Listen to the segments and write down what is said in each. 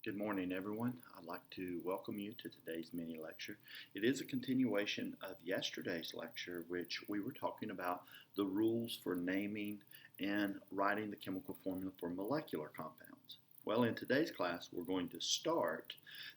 Good morning, everyone. I'd like to welcome you to today's mini lecture. It is a continuation of yesterday's lecture, which we were talking about the rules for naming and writing the chemical formula for molecular compounds. Well, in today's class, we're going to start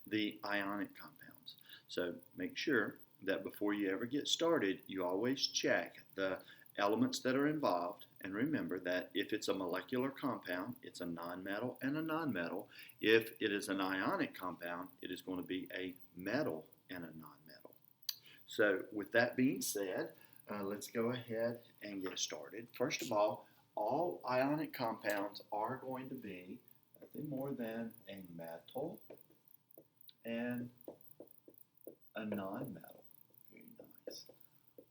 the ionic compounds. So make sure that before you ever get started, you always check the elements that are involved, and remember that if it's a molecular compound, it's a nonmetal and a nonmetal. If it is an ionic compound, it is going to be a metal and a nonmetal. So with that being said, let's go ahead and get started. First of all ionic compounds are going to be nothing more than a metal and a nonmetal. Very nice.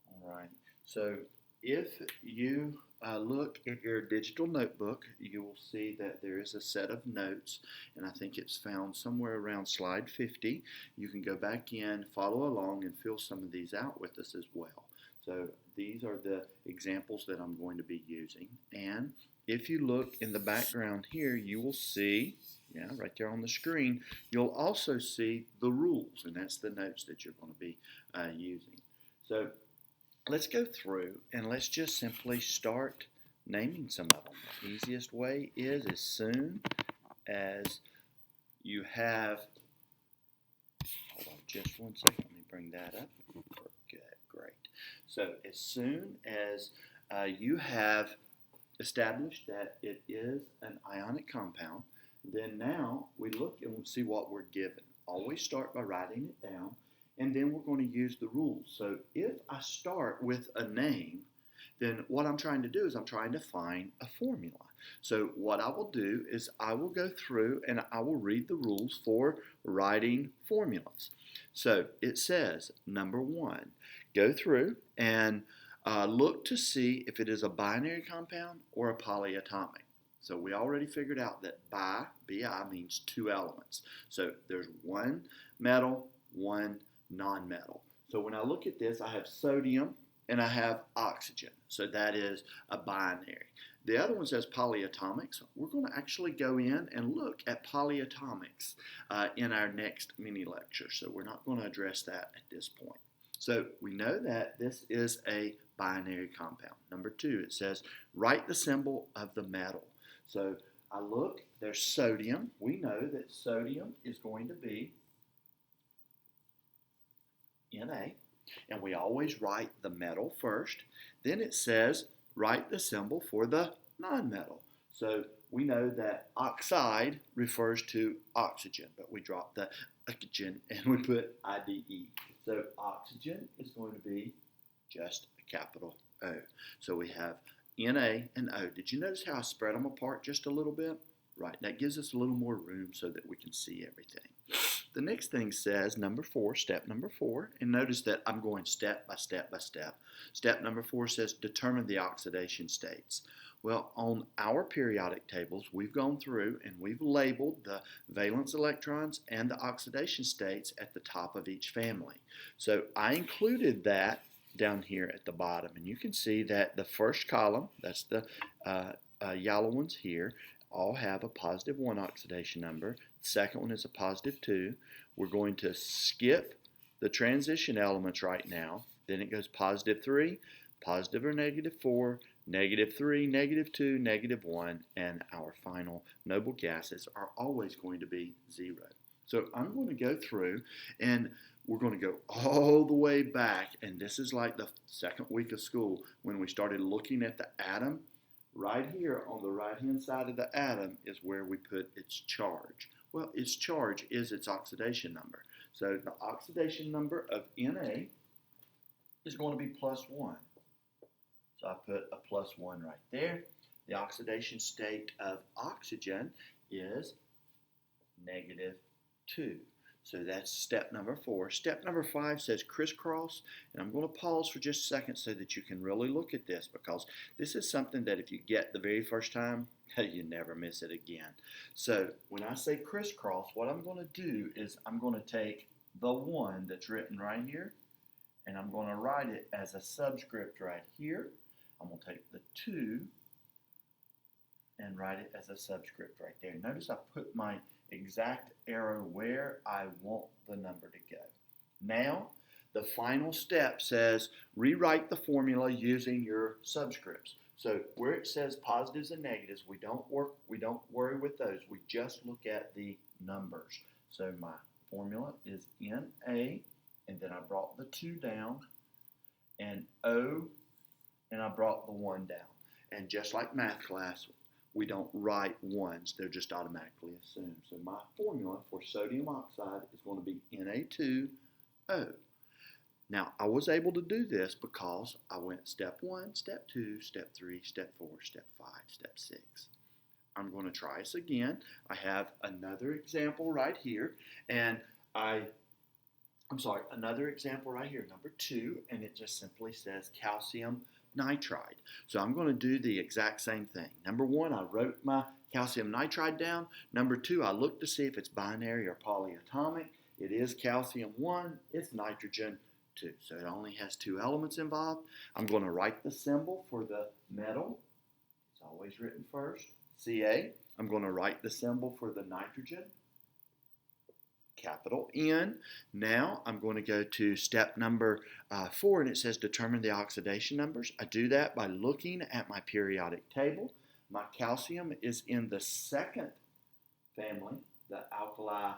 All right. So if you look in your digital notebook, you will see that there is a set of notes, and I think it's found somewhere around slide 50. You can go back in, follow along, and fill some of these out with us as well. So these are the examples that I'm going to be using. And if you look in the background here, you will see, right there on the screen, you'll also see the rules, and that's the notes that you're going to be using. So let's go through and let's just simply start naming some of them. The easiest way is as soon as you have, hold on just one second, let me bring that up. Good, great. So as soon as you have established that it is an ionic compound, then now we look and we'll see what we're given. Always start by writing it down. And then we're going to use the rules. So if I start with a name, then what I'm trying to do is I'm trying to find a formula. So what I will do is I will go through and I will read the rules for writing formulas. So it says, number one, go through and look to see if it is a binary compound or a polyatomic. So we already figured out that bi means two elements. So there's one metal, one nonmetal. So when I look at this, I have sodium and I have oxygen. So that is a binary. The other one says polyatomics. We're going to actually go in and look at polyatomics in our next mini lecture. So we're not going to address that at this point. So we know that this is a binary compound. Number two, it says write the symbol of the metal. So I look, there's sodium. We know that sodium is going to be Na, and we always write the metal first. Then it says write the symbol for the nonmetal. So we know that oxide refers to oxygen, but we drop the oxygen and we put IDE. So oxygen is going to be just a capital O. So we have Na and O. Did you notice how I spread them apart just a little bit? Right, that gives us a little more room so that we can see everything. The next thing says number four, step number four, and notice that I'm going step by step by step. Step number four says determine the oxidation states. Well, on our periodic tables, we've gone through and we've labeled the valence electrons and the oxidation states at the top of each family. So I included that down here at the bottom, and you can see that the first column, that's the yellow ones here, all have a positive 1 oxidation number. The second one is a positive 2. We're going to skip the transition elements right now. Then it goes positive 3, positive or negative 4, negative 3, negative 2, negative 1, and our final noble gases are always going to be 0. So I'm going to go through and we're going to go all the way back, and this is like the second week of school when we started looking at the atom. Right here on the right-hand side of the atom is where we put its charge. Well, its charge is its oxidation number. So the oxidation number of Na is going to be plus 1. So I put a plus 1 right there. The oxidation state of oxygen is negative 2. So that's step number 4. Step number 5 says crisscross, and I'm going to pause for just a second so that you can really look at this, because this is something that if you get the very first time, you never miss it again. So when I say crisscross, what I'm going to do is I'm going to take the 1 that's written right here, and I'm going to write it as a subscript right here. I'm going to take the 2 and write it as a subscript right there. Notice I put my exact arrow where I want the number to go. Now, the final step says rewrite the formula using your subscripts. So where it says positives and negatives, we don't worry with those. We just look at the numbers. So my formula is NA, and then I brought the 2 down, and O, and I brought the 1 down. And just like math class, we don't write ones, they're just automatically assumed. So my formula for sodium oxide is going to be Na2O. Now, I was able to do this because I went step 1, step 2, step 3, step 4, step 5, step 6. I'm going to try this again. I have another example right here, and another example right here, number 2, and it just simply says calcium nitride. So I'm going to do the exact same thing. Number 1, I wrote my calcium nitride down. Number 2, I looked to see if it's binary or polyatomic. It is calcium 1, it's nitrogen 2. So it only has 2 elements involved. I'm going to write the symbol for the metal. It's always written first, Ca. I'm going to write the symbol for the nitrogen, capital N. Now I'm going to go to step number 4, and it says determine the oxidation numbers. I do that by looking at my periodic table. My calcium is in the second family, the alkali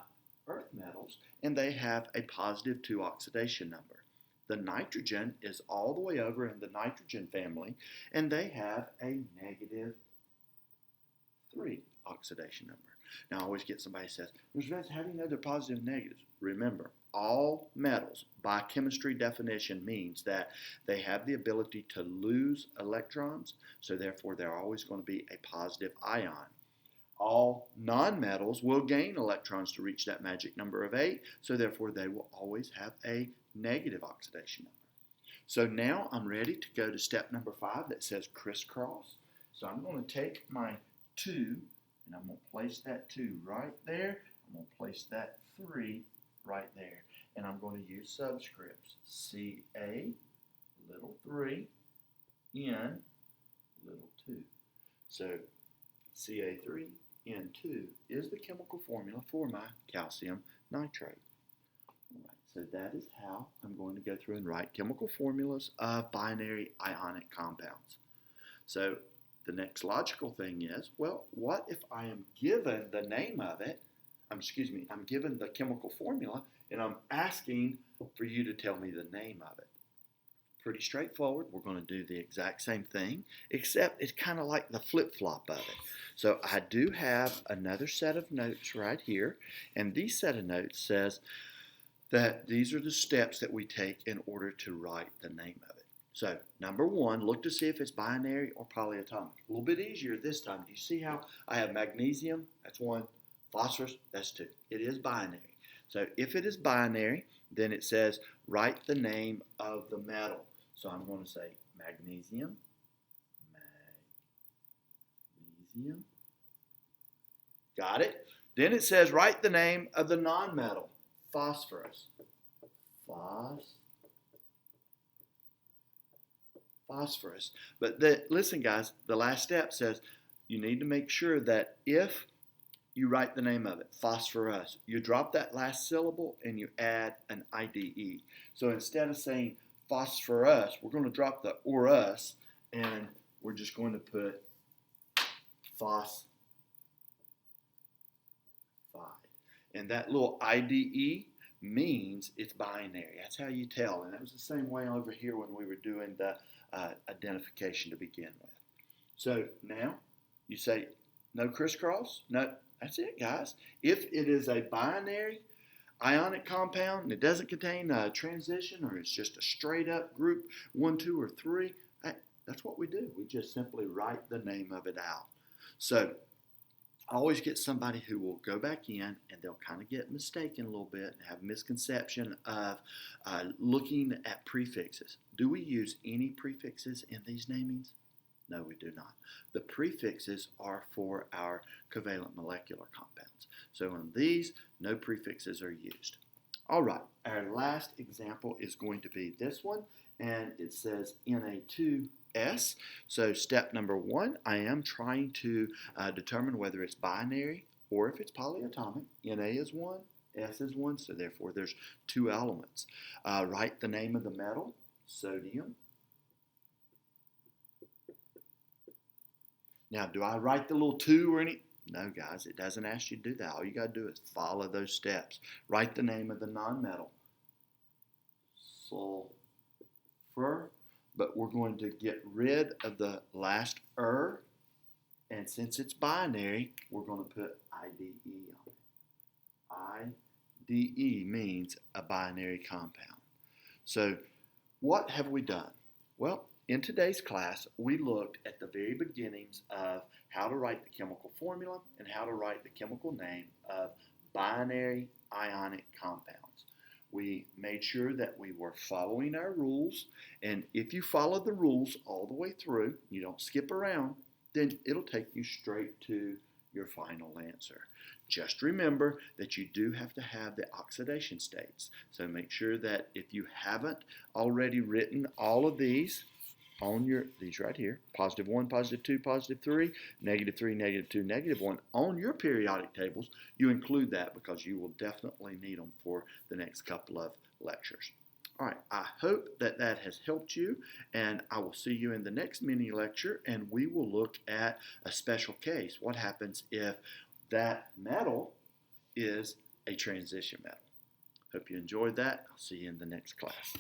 earth metals, and they have a positive 2 oxidation number. The nitrogen is all the way over in the nitrogen family, and they have a negative 3 oxidation number. Now, I always get somebody who says, Mr. Vance, how do you know they're positive and negatives? Remember, all metals, by chemistry definition, means that they have the ability to lose electrons, so therefore they're always going to be a positive ion. All nonmetals will gain electrons to reach that magic number of 8, so therefore they will always have a negative oxidation number. So now I'm ready to go to step number 5 that says crisscross. So I'm going to take my 2, and I'm going to place that 2 right there. I'm going to place that 3 right there. And I'm going to use subscripts. Ca, little 3, N, little 2. So Ca3, N2 is the chemical formula for my calcium nitrate. All right, so that is how I'm going to go through and write chemical formulas of binary ionic compounds. So the next logical thing is, well, what if I am given the name of it, I'm given the chemical formula, and I'm asking for you to tell me the name of it? Pretty straightforward. We're going to do the exact same thing, except it's kind of like the flip-flop of it. So I do have another set of notes right here, and this set of notes says that these are the steps that we take in order to write the name of it. So, number 1, look to see if it's binary or polyatomic. A little bit easier this time. Do you see how I have magnesium? That's 1. Phosphorus? That's 2. It is binary. So, if it is binary, then it says write the name of the metal. So, I'm going to say magnesium, magnesium. Got it? Then it says write the name of the nonmetal, phosphorus, phosphorus. But listen, guys, the last step says you need to make sure that if you write the name of it, phosphorus, you drop that last syllable and you add an IDE. So instead of saying phosphorus, we're going to drop the or us, and we're just going to put phosphide. And that little IDE means it's binary. That's how you tell. And that was the same way over here when we were doing the identification to begin with. So now you say no crisscross. No, that's it, guys. If it is a binary ionic compound and it doesn't contain a transition, or it's just a straight up group 1, 2, or 3, that's what we do. We just simply write the name of it out. So I always get somebody who will go back in and they'll kind of get mistaken a little bit and have a misconception of looking at prefixes. Do we use any prefixes in these namings? No, we do not. The prefixes are for our covalent molecular compounds. So in these, no prefixes are used. All right, our last example is going to be this one, and it says Na2S. So step number 1, I am trying to determine whether it's binary or if it's polyatomic, Na is 1, S is 1, so therefore there's 2 elements. Write the name of the metal, sodium. Now, do I write the little 2 or any? No, guys, it doesn't ask you to do that. All you got to do is follow those steps. Write the name of the nonmetal, sulfur, but we're going to get rid of the last and since it's binary, we're going to put IDE on it. IDE means a binary compound. So what have we done? Well, in today's class, we looked at the very beginnings of how to write the chemical formula and how to write the chemical name of binary ionic compounds. We made sure that we were following our rules, and if you follow the rules all the way through, you don't skip around, then it'll take you straight to your final answer. Just remember that you do have to have the oxidation states. So make sure that if you haven't already written all of these on these right here, positive 1, positive 2, positive 3, negative 3, negative 2, negative 1, on your periodic tables, you include that because you will definitely need them for the next couple of lectures. All right, I hope that that has helped you, and I will see you in the next mini lecture, and we will look at a special case. What happens if that metal is a transition metal? Hope you enjoyed that. I'll see you in the next class.